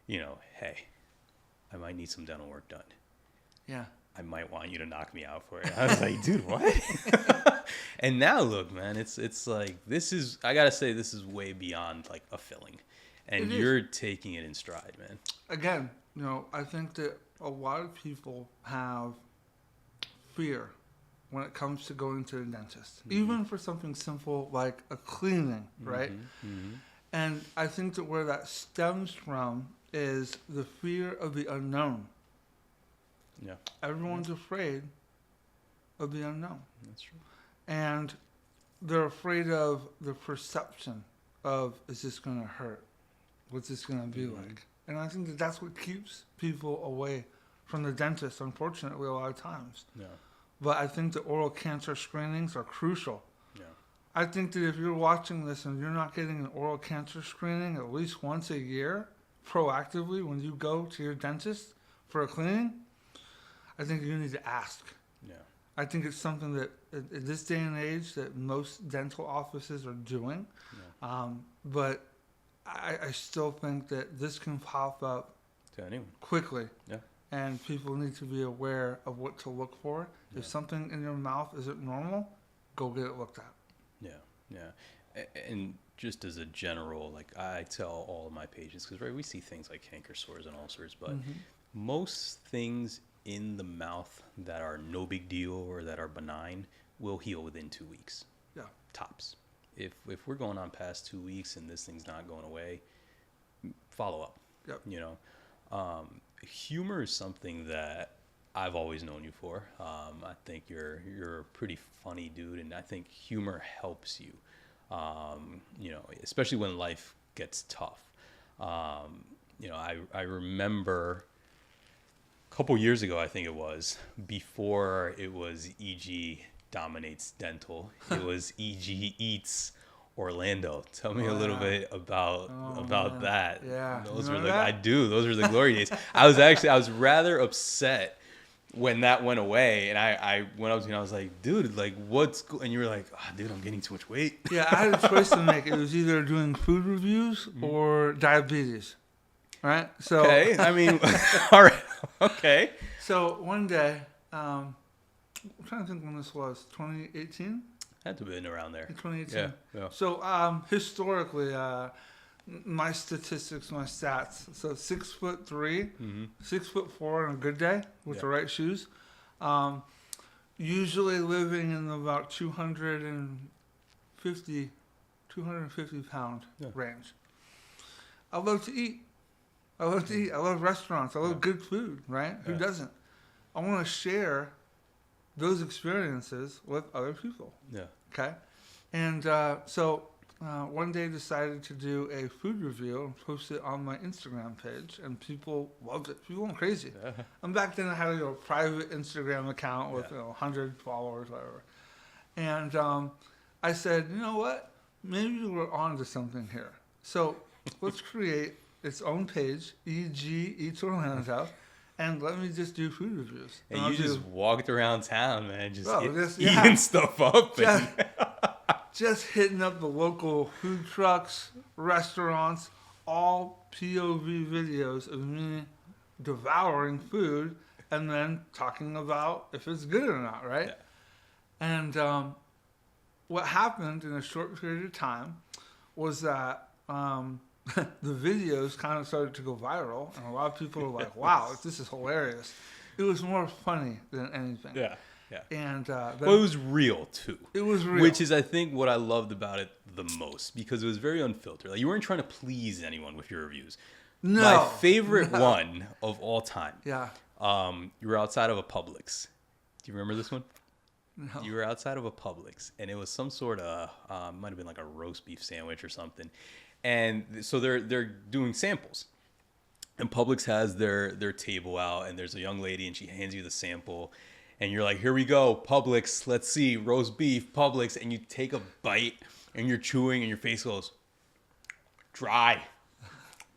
you know, hey, I might need some dental work done. Yeah. I might want you to knock me out for it. I was like, dude, what? And now look, man, it's like I gotta say this is way beyond like a filling, and you're taking it in stride, man. Again, you know, I think that a lot of people have fear when it comes to going to the dentist, even for something simple like a cleaning, right? And I think that where that stems from is the fear of the unknown. Yeah. Everyone's afraid of the unknown. That's true. And they're afraid of the perception of, is this going to hurt? What's this going to be like? And I think that that's what keeps people away from the dentist, unfortunately, a lot of times. Yeah. But I think that oral cancer screenings are crucial. Yeah. I think that if you're watching this and you're not getting an oral cancer screening at least once a year, proactively, when you go to your dentist for a cleaning, I think you need to ask. Yeah. I think it's something that in this day and age that most dental offices are doing. Yeah. But I still think that this can pop up to anyone quickly. Yeah. And people need to be aware of what to look for. Yeah. If something in your mouth isn't normal, go get it looked at. Yeah. Yeah. And just as a general, like I tell all of my patients, because we see things like canker sores and ulcers, but most things in the mouth that are no big deal or that are benign will heal within 2 weeks. Yeah. Tops. If we're going on past 2 weeks and this thing's not going away, follow up. Yep. You know, humor is something that I've always known you for. I think you're a pretty funny dude, and I think humor helps you. You know, especially when life gets tough. You know, I remember couple years ago, I think it was, before it was EG Dominates Dental, it was EG Eats Orlando. Tell me a little bit about that. Yeah. Those were I do. Those were the glory days. I was rather upset when that went away, and I went up to you and I was like, dude, like what's and you were like, dude, I'm gaining too much weight. Yeah, I had a choice to make. It was either doing food reviews or diabetes. Right? So okay. I mean, all right. Okay. So one day, I'm trying to think when this was, 2018? Had to have been around there. 2018. Yeah. So historically, my statistics, my stats. So 6'3", 6'4" on a good day with the right shoes. Usually living in about 250 pound range. I love to eat. I love restaurants. I love good food, right? Who doesn't? I want to share those experiences with other people. Yeah. Okay? And so one day decided to do a food review and post it on my Instagram page, and people loved it. People went crazy. And back then I had a private Instagram account with 100 followers, whatever. And I said, you know what? Maybe we're on to something here. So let's create its own page, EG Eats Orlando, and let me just do food reviews. And you just walked around town, man, just eating eating stuff up. Just hitting up the local food trucks, restaurants, all POV videos of me devouring food and then talking about if it's good or not, right? Yeah. And what happened in a short period of time was that the videos kind of started to go viral, and a lot of people were like, "Wow, this is hilarious." It was more funny than anything. Yeah. Yeah. And Well, it was real too. it was real. Which is, I think, what I loved about it the most, because it was very unfiltered. Like, you weren't trying to please anyone with your reviews. no, My favorite no. one of all time. Yeah. You were outside of a Publix. Do you remember this one? No. You were outside of a Publix, and it was some sort of might have been like a roast beef sandwich or something. And so they're doing samples, and Publix has their table out, and there's a young lady, and she hands you the sample, and you're like, "Here we go, Publix. Let's see, roast beef, Publix." And you take a bite, and you're chewing, and your face goes dry.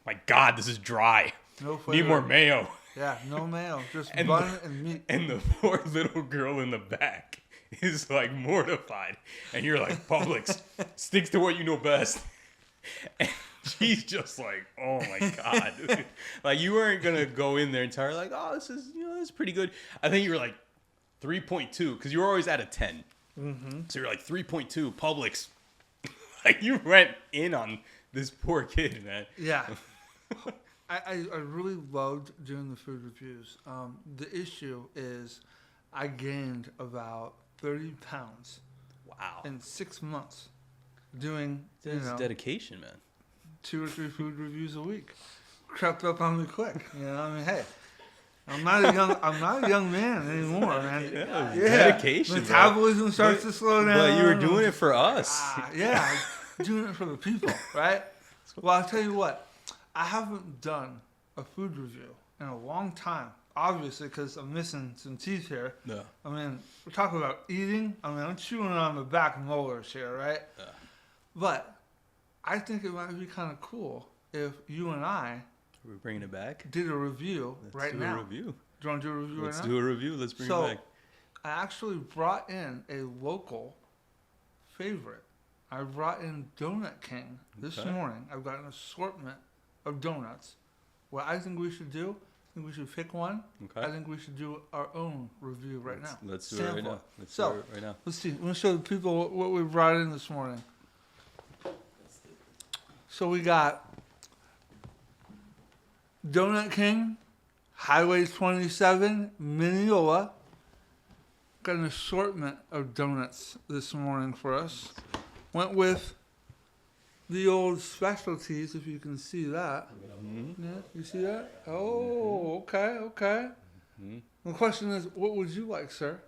My God, this is dry. No flavor. Need more mayo. Yeah, no mayo, just And bun and meat. And the poor little girl in the back is like mortified. And you're like, Publix, sticks to what you know best. And she's just like, oh my God. Dude. Like, you weren't going to go in there and tell her, like, oh, this is pretty good. I think you were like 3.2, because you were always at a 10. Mm-hmm. So you're like 3.2, Publix. Like, you went in on this poor kid, man. Yeah. I really loved doing the food reviews. The issue is I gained about 30 pounds Wow. in 6 months doing, That's dedication, man. 2 or 3 food reviews a week. Crept up on me quick. I mean, hey, I'm not a young man anymore, man. Yeah, dedication, bro. Metabolism starts to slow down. But you were doing it for us. Yeah, doing it for the people, right? Well, I'll tell you what. I haven't done a food review in a long time, obviously, because I'm missing some teeth here. Yeah. I mean, we're talking about eating. I mean, I'm chewing on the back molars here, right? Yeah. But I think it might be kind of cool if you and I We're bringing it back. did a review right now. Let's do a review. Do you want to do a review Let's right now? do a review. Let's bring So, it back. I actually brought in a local favorite. I brought in Donut King this Okay. morning. I've got an assortment of donuts. What I think we should do, I think we should pick one. Okay. I think we should do our own review right now. Let's do it right Sample. now. Let's So- do it right now. Let's see. I'm going to show the people what we brought in this morning. So we got Donut King, Highway 27, Mineola. Got an assortment of donuts this morning for us. Went with the old specialties, if you can see that. Mm-hmm. Yeah, you see that? Oh, okay. Mhm. The question is, what would you like, sir?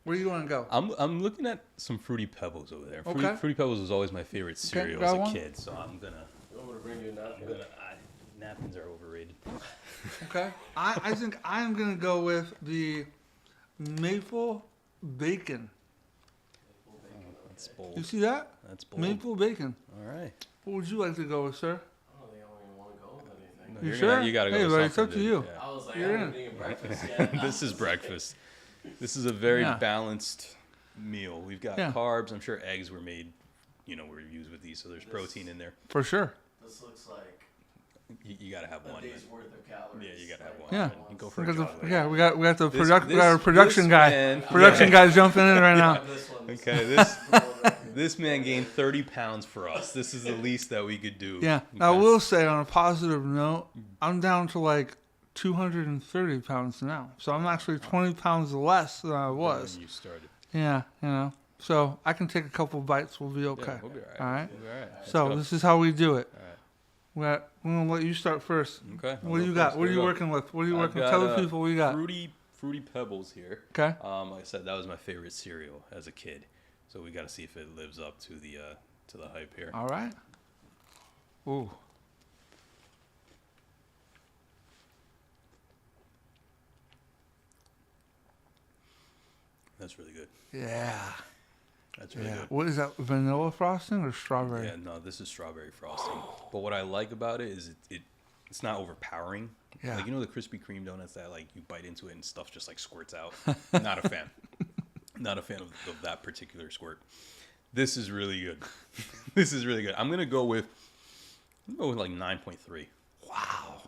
Where do you want to go? I'm looking at some Fruity Pebbles over there. Okay. Fruity Pebbles was always my favorite cereal grab as a one. kid, so I'm gonna. You want me to bring you a napkin? Napkins are overrated. Okay. I think I'm going to go with the maple bacon. That's You bold. see that? That's bold. Maple bacon. All right. What would you like to go with, sir? I don't think I even want to go with anything. No, You you're sure? Gonna, you gotta go Hey, with buddy, it's something, up to dude. you. Yeah. I was like, You're I in. haven't eaten breakfast yet. This is breakfast. This is a very Yeah. balanced meal. We've got Yeah. carbs. I'm sure eggs were made, were used with these, so there's protein in there. For sure. This looks like You gotta have a one. day's worth of calories. Yeah, you gotta have one. Yeah. You go for We a got jog. the, later. yeah, we got the This- product. We got our this- production this guy. man- Production guy's jumping in right now. This one. Okay, this man gained 30 pounds for us. This is the least that we could do. Yeah. Okay. Now, I will say on a positive note, I'm down to like 230 pounds now. So I'm actually 20 pounds less than I was. When you started. Yeah. So I can take a couple bites. We'll be Yeah, okay. we'll be all right. All right. We'll be all right. Let's So go. this is how we do it. All right. We're going to let you start first. Okay. I'll What do go you got? first. What are Here you we go. working with? What are you I've working with? got, Tell the people what you got. Fruity Pebbles here. Okay. Like I said, that was my favorite cereal as a kid. So we got to see if it lives up to the hype here. All right. Ooh. That's really good. Yeah. That's really Yeah. good. What is that? Vanilla frosting or strawberry? Yeah, no, this is strawberry frosting. But what I like about it is it's not overpowering. Yeah. Like, the Krispy Kreme donuts that like you bite into it and stuff just like squirts out. Not a fan. Not a fan of that particular squirt. This is really good. This is really good. I'm gonna go with like 9.3. Wow.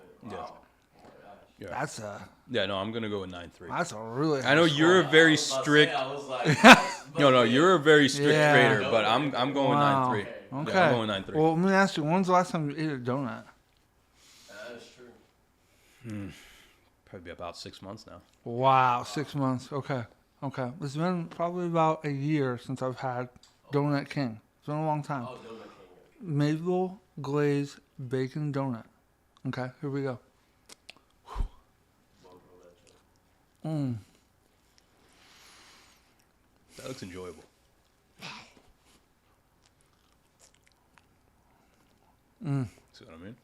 Yeah. Yeah. That's I'm gonna go with 9.3. a really. I know high you're a score. very I was about to say, strict. I was like, that's- No, you're a very strict Yeah. grader, but I'm going Wow. 9.3. Okay. Yeah, I'm going 9.3. Well, let me ask you, when's the last time you ate a donut? That is true. Probably about 6 months now. Wow, 6 months. Okay. It's been probably about a year since I've had Donut King. It's been a long time. Oh, Donut King. Maple glazed bacon donut. Okay, here we go. Mmm. That looks enjoyable. See what I mean?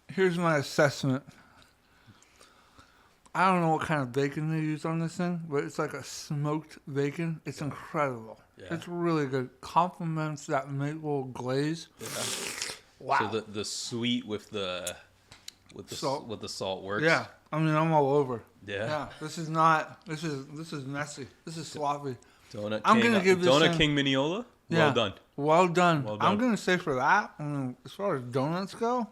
Here's my assessment. I don't know what kind of bacon they use on this thing, but it's like a smoked bacon. It's incredible. Yeah. It's really good. Complements that maple glaze. Yeah. Wow. So the sweet with the Salt. with the salt works. Yeah, I mean, I'm all over. Yeah. This is not. This is messy. This is sloppy. Donut I'm King, gonna give this Donut thing- King Mineola. Yeah. Well done. Well done. Well I'm done. gonna say for that, as far as donuts go,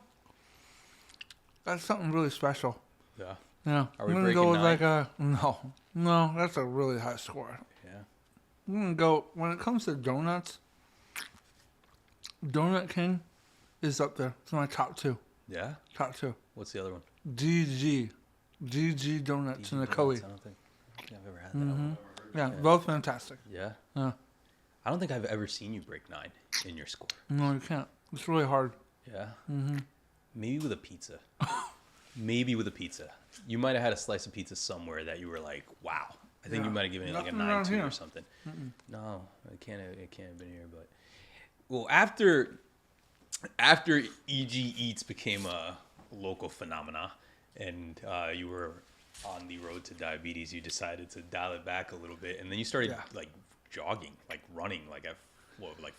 that's something really special. Yeah. Yeah. Are we I'm gonna breaking go with 9? like a no. That's a really high score. Yeah. I'm gonna go when it comes to donuts. Donut King is up there. It's my top two. Yeah. Top two. What's the other one? DG Donuts in the DG Coe. Donuts, I don't think I've ever had that one. Yeah, both fantastic. Yeah. Yeah. I don't think I've ever seen you break 9 in your score. No, you can't. It's really hard. Yeah. Maybe with a pizza. Maybe with a pizza. You might have had a slice of pizza somewhere that you were like, wow. I think Yeah. you might have given it like a Nothing around 9.2 here. or something. No, it can't have been here. But well, after EG Eats became a local phenomena, and you were on the road to diabetes, you decided to dial it back a little bit, and then you started like jogging, like running, like at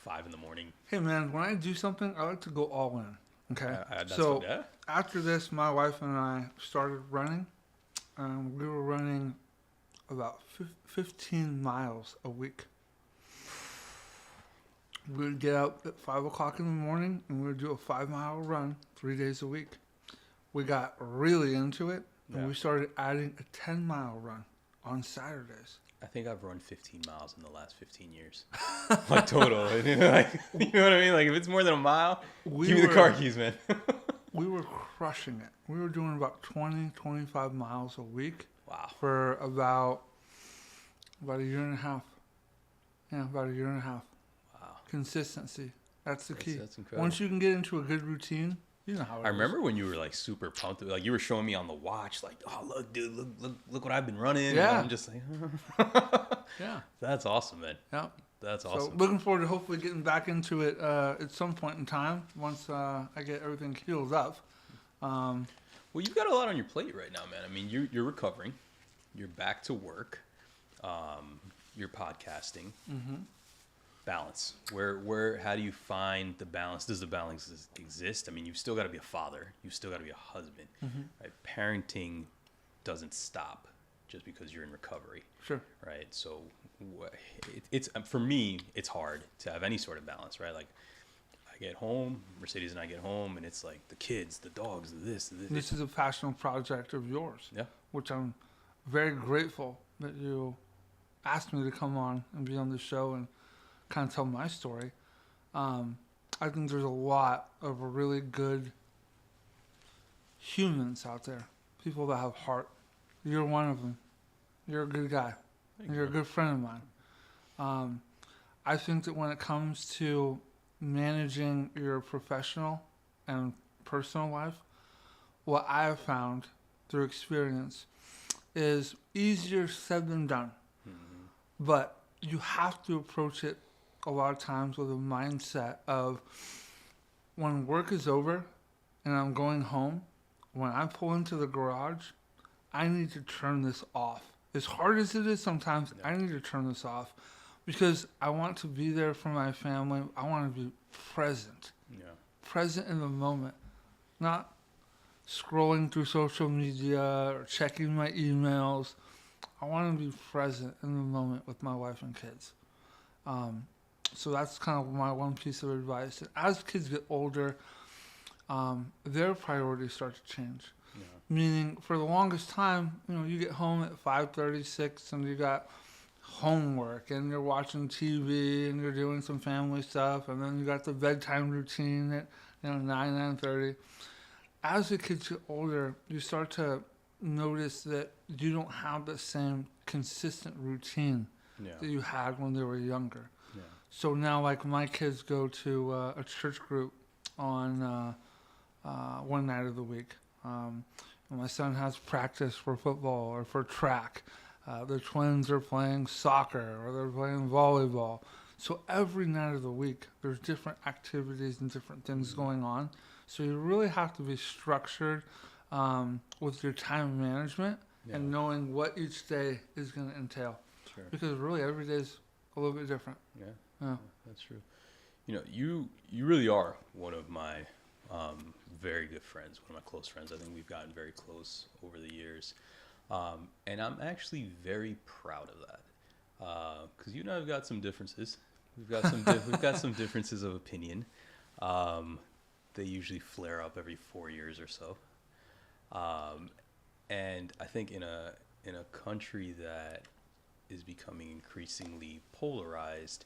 5 in the morning. Hey man, when I do something, I like to go all in. Okay. That's So what, yeah. after this, my wife and I started running. We were running about 15 miles a week. We would get up at 5 o'clock in the morning and we would do a 5-mile run 3 days a week. We got really into it and we started adding a 10-mile run on Saturdays. I think I've run 15 miles in the last 15 years. Like total. You know what I mean? Like if it's more than a mile, give me the car keys, man. We were crushing it. We were doing about 20, 25 miles a week. Wow. For about a year and a half. Yeah, about a year and a half. Wow. Consistency. That's the key. That's incredible. Once you can get into a good routine, you know how it I remember when you were like super pumped. Like you were showing me on the watch, like, oh look, dude, look what I've been running. Yeah. And I'm just like, Yeah. that's awesome, man. Yeah. That's So awesome. looking forward to hopefully getting back into it at some point in time once I get everything healed up. Well, you've got a lot on your plate right now, man. I mean, you're recovering. You're back to work. You're podcasting. Balance. How do you find the balance? Does the balance exist? I mean, you've still got to be a father. You've still got to be a husband. Right? Parenting doesn't stop just because you're in recovery. Sure. Right. So it's for me, it's hard to have any sort of balance, right? Like I get home, Mercedes and I get home, and it's like the kids, the dogs, this. This is a passionate project of yours. Yeah. Which I'm very grateful that you asked me to come on and be on the show and kind of tell my story. I think there's a lot of really good humans out there, people that have heart. You're one of them. You're a good guy. And you're a good friend of mine. I think that when it comes to managing your professional and personal life, what I have found through experience is easier said than done. But you have to approach it a lot of times with a mindset of when work is over and I'm going home, when I pull into the garage, I need to turn this off. As hard as it is sometimes, I need to turn this off because I want to be there for my family. I want to be present. Yeah. Present in the moment, not scrolling through social media or checking my emails. I want to be present in the moment with my wife and kids. So that's kind of my one piece of advice. As kids get older, their priorities start to change. Yeah. Meaning, for the longest time, you get home at 5:36 and you got homework and you're watching TV and you're doing some family stuff, and then you got the bedtime routine at 9:30. As the kids get older, you start to notice that you don't have the same consistent routine Yeah. that you had when they were younger. Yeah. So now, like, my kids go to a church group on one night of the week. My son has practice for football or for track. The twins are playing soccer or they're playing volleyball. So every night of the week, there's different activities and different things going on. So you really have to be structured with your time management and knowing what each day is going to entail. Sure. Because really, every day is a little bit different. Yeah. Yeah. That's true. You really are one of my very good friends, one of my close friends. I think we've gotten very close over the years. And I'm actually very proud of that. Because you and I have got some differences. We've got some differences of opinion. They usually flare up every 4 years or so. And I think in a country that is becoming increasingly polarized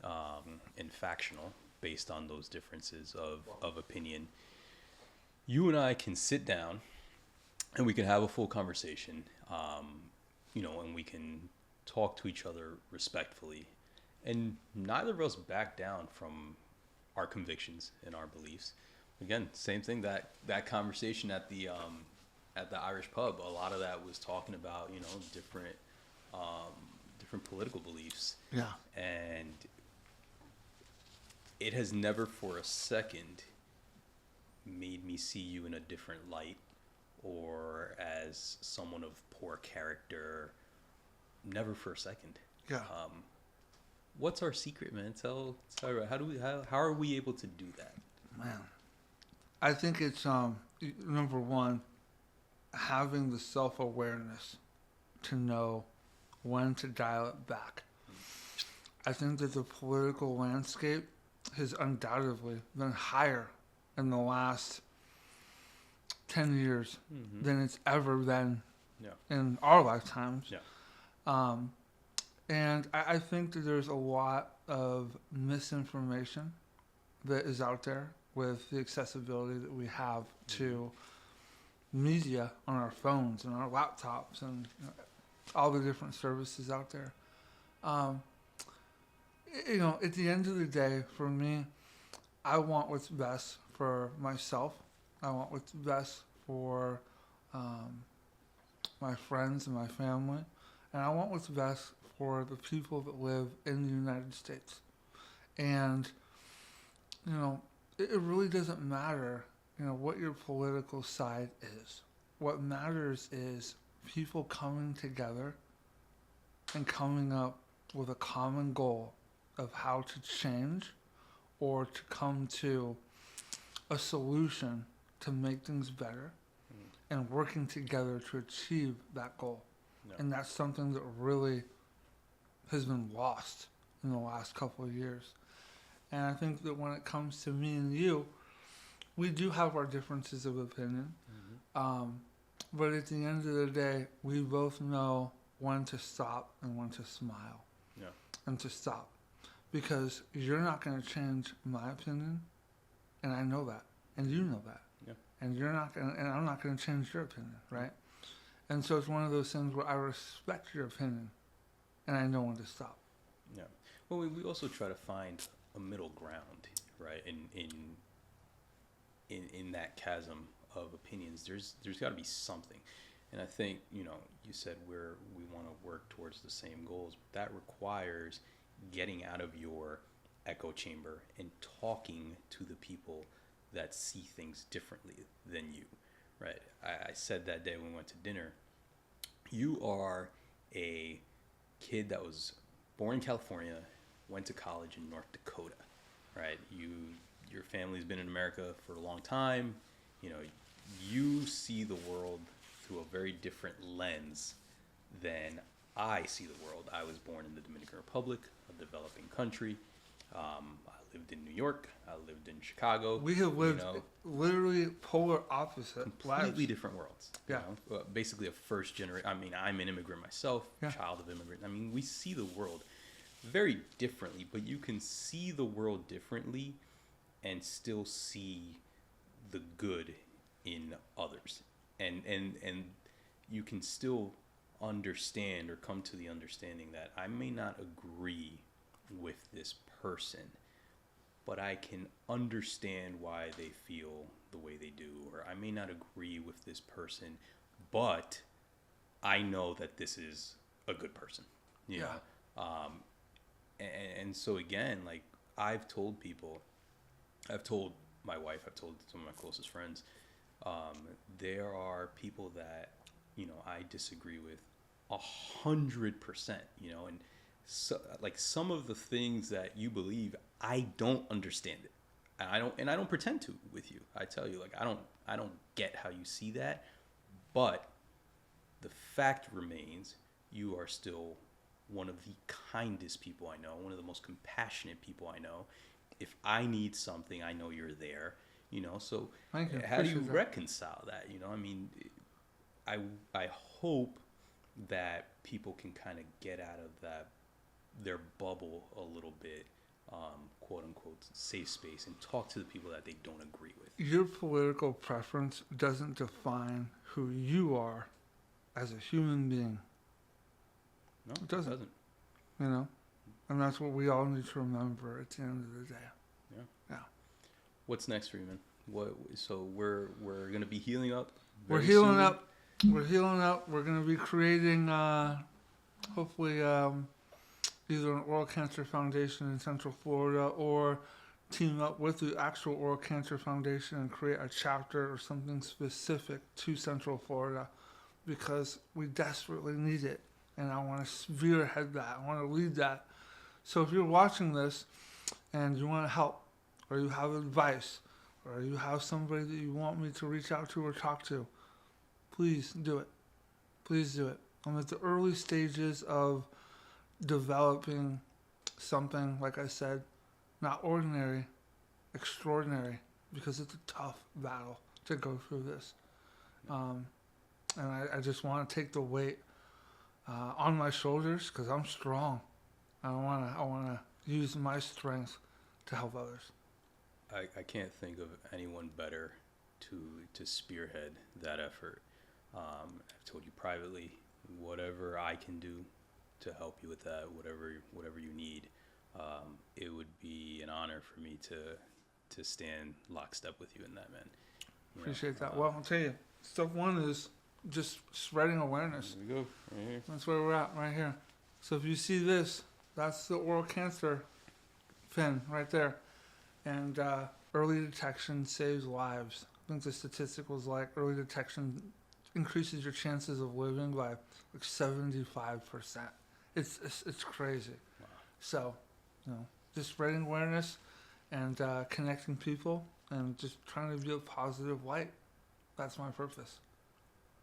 and factional based on those differences of opinion, you and I can sit down and we can have a full conversation, and we can talk to each other respectfully, and neither of us back down from our convictions and our beliefs. Again, same thing, that conversation at the Irish pub, a lot of that was talking about, different political beliefs. Yeah. And it has never for a second made me see you in a different light or as someone of poor character. Never for a second. Yeah. What's our secret, man? Tell how are we able to do that? Man, I think it's number one, having the self-awareness to know when to dial it back. I think that the political landscape has undoubtedly been higher in the last 10 years than it's ever been in our lifetimes. Yeah. And I think that there's a lot of misinformation that is out there with the accessibility that we have to media on our phones and our laptops and all the different services out there. At the end of the day, for me, I want what's best for myself. I want what's best for my friends and my family. And I want what's best for the people that live in the United States. And, it really doesn't matter, what your political side is. What matters is people coming together and coming up with a common goal of how to change or to come to a solution to make things better and working together to achieve that goal. No. And that's something that really has been lost in the last couple of years. And I think that when it comes to me and you, we do have our differences of opinion. But at the end of the day, we both know when to stop and when to smile. Yeah. And to stop. Because you're not going to change my opinion, and I know that, and you know that. Yeah. And you're not going, and I'm not going to change your opinion, right? And so it's one of those things where I respect your opinion, and I know when to stop. Yeah. Well, we also try to find a middle ground, right? In that chasm of opinions, there's got to be something. And I think, you said we want to work towards the same goals. But that requires getting out of your echo chamber and talking to the people that see things differently than you, right? I said that day when we went to dinner, you are a kid that was born in California, went to college in North Dakota, right? Your family's been in America for a long time. You see the world through a very different lens than I see the world. I was born in the Dominican Republic, a developing country. I lived in New York. I lived in Chicago. We have lived you know, literally polar opposite completely lives. different worlds. Yeah. You know? Basically a first generation. I mean, I'm an immigrant myself, Yeah. child of immigrant. I mean, we see the world very differently, but you can see the world differently and still see the good in others. And you can still understand or come to the understanding that I may not agree with this person, but I can understand why they feel the way they do, or I may not agree with this person, but I know that this is a good person. You Yeah. know? And so again, like I've told people, I've told my wife, I've told some of my closest friends, there are people that, you know, I disagree with 100%, you know, and so like some of the things that you believe, I don't understand it. And I don't pretend to with you. I tell you, like, I don't get how you see that, but the fact remains, you are still one of the kindest people I know, one of the most compassionate people I know. If I need something, I know you're there, you know, so Thank you. how do you Appreciate that. reconcile that? You know, I mean, I hope that people can kind of get out of their bubble a little bit, quote unquote, safe space, and talk to the people that they don't agree with. Your political preference doesn't define who you are as a human being, No, It doesn't. you know? And that's what we all need to remember at the end of the day. What's next for you, man? So we're gonna be healing up. We're very healing soon? up. We're healing up. We're going to be creating, hopefully, either an oral cancer foundation in Central Florida or team up with the actual oral cancer foundation and create a chapter or something specific to Central Florida because we desperately need it. And I want to spearhead that. I want to lead that. So if you're watching this and you want to help, or you have advice, or you have somebody that you want me to reach out to or talk to, please do it. Please do it. I'm at the early stages of developing something, like I said, not ordinary, extraordinary, because it's a tough battle to go through this. And I just want to take the weight on my shoulders because I'm strong. I want to use my strength to help others. I can't think of anyone better to spearhead that effort. I've told you privately, whatever I can do to help you with that, whatever you need, it would be an honor for me to stand lockstep with you in that, man. You know, Appreciate that. Well, I'll tell you, step one is just spreading awareness. There we go, right here. That's where we're at, right here. So if you see this, that's the oral cancer fin right there. And early detection saves lives. I think the statistic was like early detection increases your chances of living by like 75%. It's crazy. Wow. So, you know, just spreading awareness and connecting people and just trying to be a positive light. That's my purpose.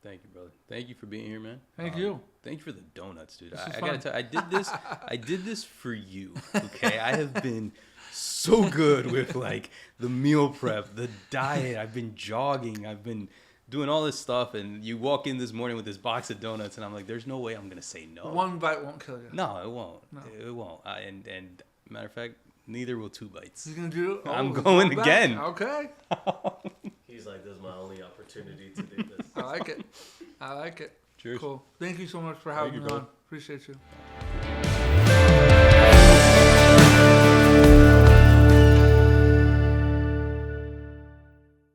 Thank you, brother. Thank you for being here, man. Thank you. Thank you for the donuts, dude. This is I gotta fun. tell I did this for you. Okay, I have been so good with like the meal prep, the diet. I've been jogging. I've been doing all this stuff, and you walk in this morning with this box of donuts, and I'm like, "There's no way I'm gonna say no." One bite won't kill you. No, it won't. No. It won't. And matter of fact, neither will 2 bites. You gonna do it? Oh, I'm let's going go back. again. Okay. He's like, this is my only opportunity to do this. I like it. I like it. Cheers. Cool. Thank you so much for Thank having you, me brother. on. Appreciate you.